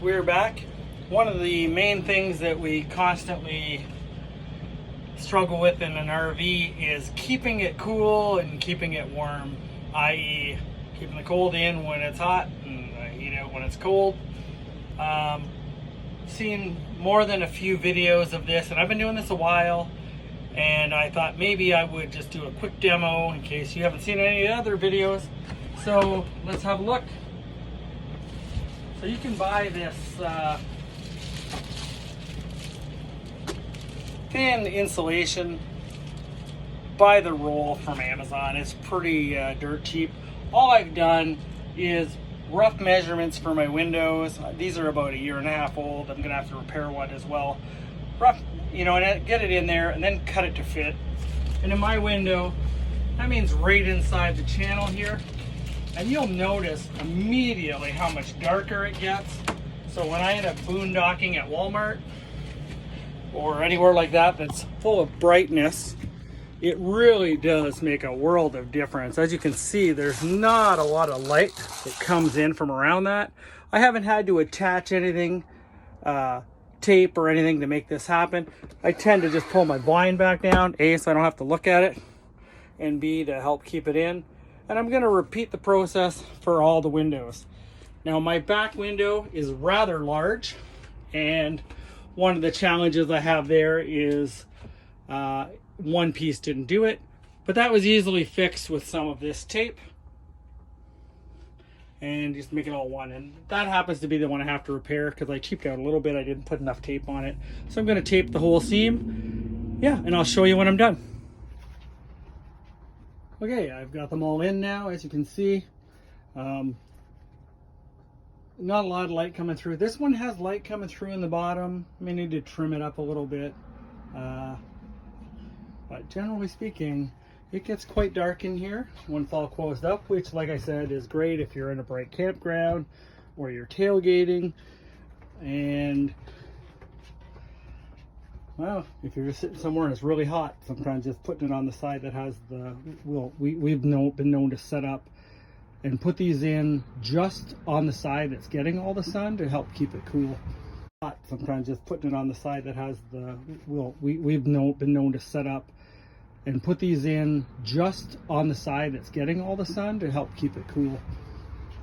We're back. One of the main things that we constantly struggle with in an RV is keeping it cool and keeping it warm, i.e. keeping the cold in when it's hot and heat out when it's cold. Seen more than a few videos of this, and I've been doing this a while, and I thought maybe I would just do a quick demo in case you haven't seen any other videos. So let's have a look. So you can buy this thin insulation by the roll from Amazon. It's pretty dirt cheap. All I've done is rough measurements for my windows. These are about 1.5 years old. I'm gonna have to repair one as well. Rough, and get it in there and then cut it to fit. And in my window, that means right inside the channel here. And you'll notice immediately how much darker it gets. So when I end up boondocking at Walmart or anywhere like that that's full of brightness, it really does make a world of difference. As you can see, there's not a lot of light that comes in from around that. I haven't had to attach anything, tape or anything to make this happen. I tend to just pull my blind back down, A, so I don't have to look at it, and B, to help keep it in. And I'm going to repeat the process for all the windows. Now my back window is rather large, and one of the challenges I have there is one piece didn't do it, but that was easily fixed with some of this tape and just make it all one. And that happens to be the one I have to repair because I cheaped out a little bit. I didn't put enough tape on it. So I'm going to tape the whole seam. Yeah, and I'll show you when I'm done. Okay, I've got them all in now, as you can see. Not a lot of light coming through. This one has light coming through in the bottom. I may need to trim it up a little bit. But generally speaking, it gets quite dark in here when it's all closed up, which, like I said, is great if you're in a bright campground or you're tailgating. And well, if you're just sitting somewhere and it's really hot, sometimes just putting it on the side that has the, we've been known to set up and put these in just on the side that's getting all the sun to help keep it cool. Sometimes just putting it on the side that has the, we've been known to set up and put these in just on the side that's getting all the sun to help keep it cool.